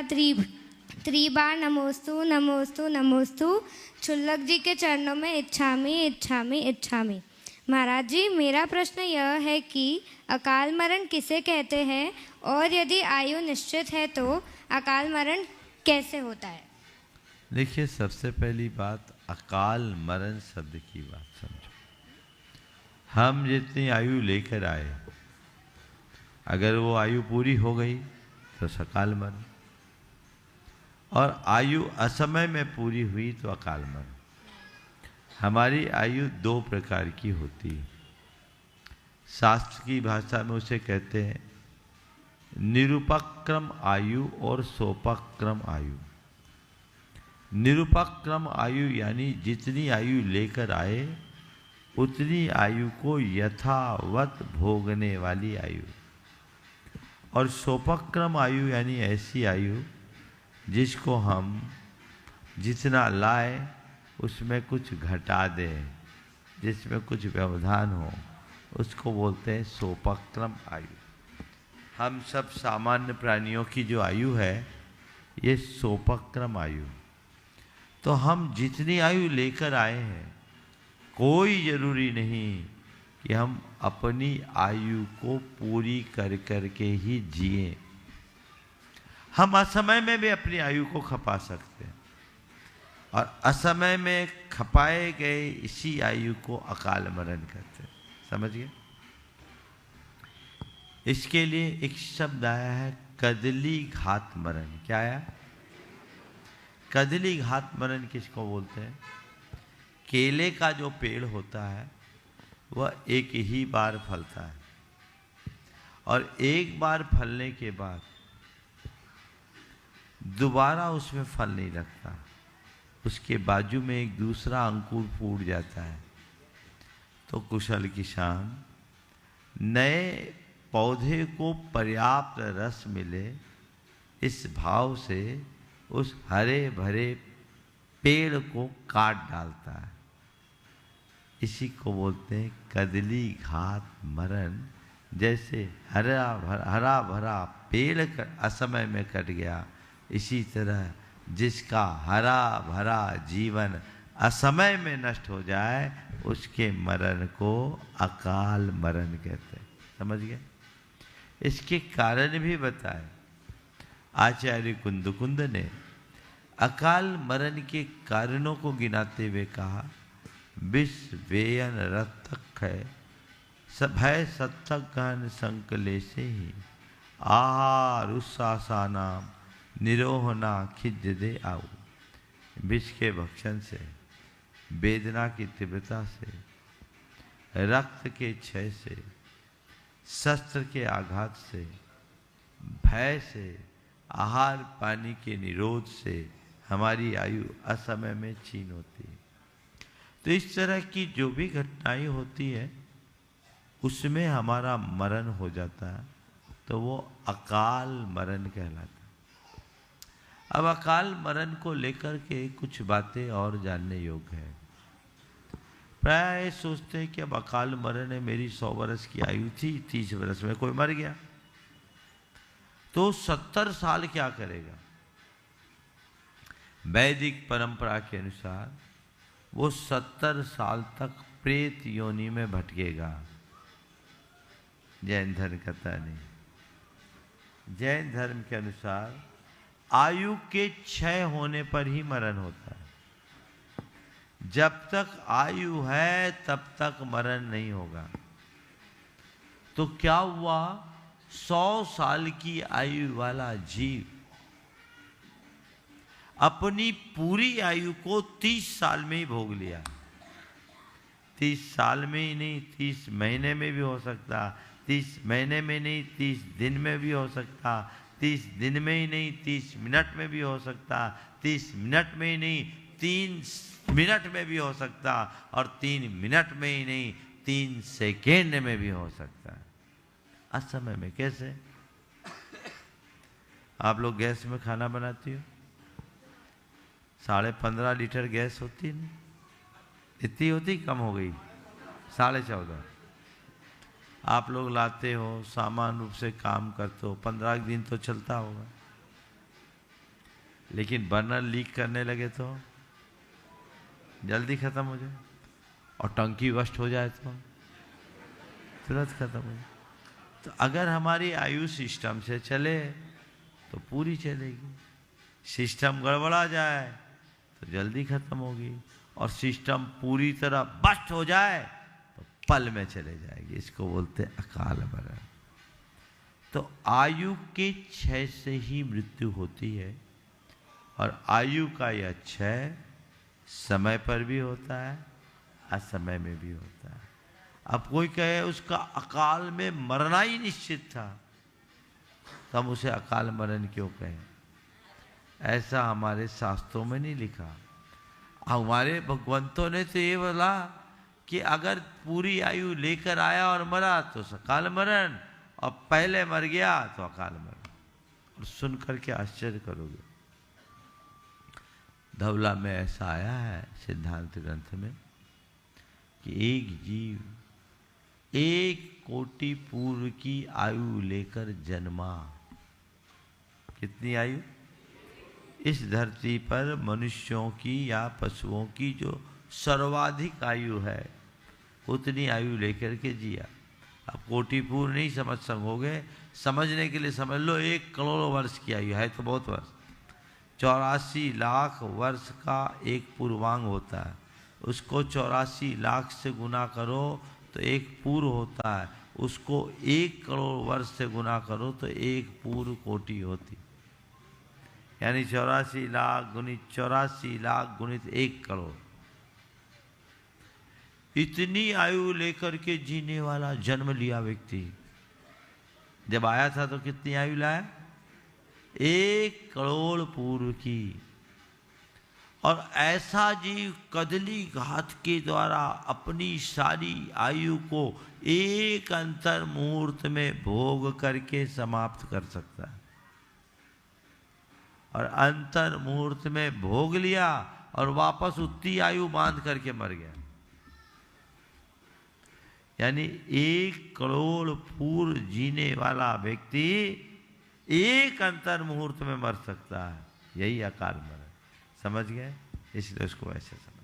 त्रिबार नमोस्तु नमोस्तु नमोस्तु क्षुल्लक जी के चरणों में इच्छामि इच्छामि इच्छामि। महाराज जी, मेरा प्रश्न यह है कि अकाल मरण किसे कहते हैं और यदि आयु निश्चित है तो अकाल मरण कैसे होता है? देखिए, सबसे पहली बात, अकाल मरण शब्द की बात समझो। हम जितनी आयु लेकर आए, अगर वो आयु पूरी हो गई तो सकाल मरण, और आयु असमय में पूरी हुई तो अकाल मरण। हमारी आयु दो प्रकार की होती है। शास्त्र की भाषा में उसे कहते हैं निरुपक्रम आयु और सोपक्रम आयु। निरुपक्रम आयु यानी जितनी आयु लेकर आए उतनी आयु को यथावत भोगने वाली आयु, और सोपक्रम आयु यानी ऐसी आयु जिसको हम जितना लाए उसमें कुछ घटा दें, जिसमें कुछ व्यवधान हो, उसको बोलते हैं सोपक्रम आयु। हम सब सामान्य प्राणियों की जो आयु है ये सोपक्रम आयु। तो हम जितनी आयु लेकर आए हैं, कोई जरूरी नहीं कि हम अपनी आयु को पूरी कर करके ही जिए। हम असमय में भी अपनी आयु को खपा सकते हैं, और असमय में खपाए गए इसी आयु को अकाल मरण कहते हैं। समझ गए? इसके लिए एक शब्द आया है कदली घात मरण। क्या आया? कदली घात मरण किसको बोलते हैं? केले का जो पेड़ होता है वह एक ही बार फलता है, और एक बार फलने के बाद दोबारा उसमें फल नहीं लगता। उसके बाजू में एक दूसरा अंकुर फूट जाता है। तो कुशल किसान नए पौधे को पर्याप्त रस मिले, इस भाव से उस हरे भरे पेड़ को काट डालता है। इसी को बोलते हैं कदली घात मरण। जैसे हरा भरा पेड़ असमय में कट गया, इसी तरह जिसका हरा भरा जीवन असमय में नष्ट हो जाए उसके मरण को अकाल मरण कहते हैं। समझ गए? इसके कारण भी बताए आचार्य कुंद ने। अकाल मरण के कारणों को गिनाते हुए कहा, विष वेयन रतक है भय सत्तक गहन संकलेशे ही आहार उस्सासानाम निरोहना खिज दे आऊ। विष के भक्षण से, वेदना की तीव्रता से, रक्त के क्षय से, शस्त्र के आघात से, भय से, आहार पानी के निरोध से हमारी आयु असमय में छीन होती है। तो इस तरह की जो भी घटनाएं होती है उसमें हमारा मरण हो जाता है, तो वो अकाल मरण कहलाता है। अब अकाल मरण को लेकर के कुछ बातें और जानने योग्य है। प्राय सोचते हैं कि अब अकाल मरण है, मेरी 100 वर्ष की आयु थी, 30 वर्ष में कोई मर गया तो 70 साल क्या करेगा? वैदिक परंपरा के अनुसार वो 70 साल तक प्रेत योनि में भटकेगा। जैन धर्म कहता नहीं। जैन धर्म के अनुसार आयु के क्षय होने पर ही मरण होता है। जब तक आयु है तब तक मरण नहीं होगा। तो क्या हुआ? 100 साल की आयु वाला जीव अपनी पूरी आयु को 30 साल में ही भोग लिया। 30 साल में ही नहीं, 30 महीने में भी हो सकता, 30 महीने में नहीं, 30 दिन में भी हो सकता, 30 दिन में ही नहीं, 30 मिनट में भी हो सकता, 30 मिनट में ही नहीं, 3 मिनट में भी हो सकता, और 3 मिनट में ही नहीं, 3 सेकेंड में भी हो सकता है। असमय में कैसे? आप लोग गैस में खाना बनाती हो, 15.5 लीटर गैस होती है, इतनी होती, कम हो गई 14.5। आप लोग लाते हो, सामान्य रूप से काम करते हो, 15 दिन तो चलता होगा। लेकिन बर्नर लीक करने लगे तो जल्दी खत्म हो जाए, और टंकी बस्ट हो जाए तो तुरंत खत्म हो जाए। तो अगर हमारी आयु सिस्टम से चले तो पूरी चलेगी, सिस्टम गड़बड़ा जाए तो जल्दी खत्म होगी, और सिस्टम पूरी तरह बस्ट हो जाए तो पल में चले जाएगी। इसको बोलते हैं अकाल मरण। तो आयु के क्षय से ही मृत्यु होती है, और आयु का यह क्षय समय पर भी होता है, असमय में भी होता है। अब कोई कहे उसका अकाल में मरना ही निश्चित था, तो हम उसे अकाल मरण क्यों कहें? ऐसा हमारे शास्त्रों में नहीं लिखा। हमारे भगवंतों ने तो ये बोला कि अगर पूरी आयु लेकर आया और मरा तो अकाल मरण, और पहले मर गया तो अकाल मरण। और सुन करके आश्चर्य करोगे, धवला में ऐसा आया है सिद्धांत ग्रंथ में कि एक जीव 1 कोटि पूर्व की आयु लेकर जन्मा। कितनी आयु? इस धरती पर मनुष्यों की या पशुओं की जो सर्वाधिक आयु है उतनी आयु लेकर के जिया। अब कोटि पूर्व नहीं समझ सकोगे, समझने के लिए समझ लो 1 करोड़ वर्ष की आयु है तो बहुत वर्ष। 84 लाख वर्ष का एक पूर्वांग होता है, उसको 84 लाख से गुना करो तो एक पूर्व होता है, उसको 1 करोड़ वर्ष से गुना करो तो एक पूर्व कोटि होती, यानी 84 लाख गुणित 84 लाख गुणित 1 करोड़। इतनी आयु लेकर के जीने वाला जन्म लिया व्यक्ति जब आया था तो कितनी आयु लाया? 1 करोड़ पूर्व की। और ऐसा जीव कदली घात के द्वारा अपनी सारी आयु को एक अंतर मुहूर्त में भोग करके समाप्त कर सकता है, और अंतर मुहूर्त में भोग लिया और वापस उतनी आयु बांध करके मर गया। यानी 1 करोड़ पूर्व जीने वाला व्यक्ति एक अंतर मुहूर्त में मर सकता है। यही अकाल मरण। समझ गए? इसलिए उसको ऐसे समझ।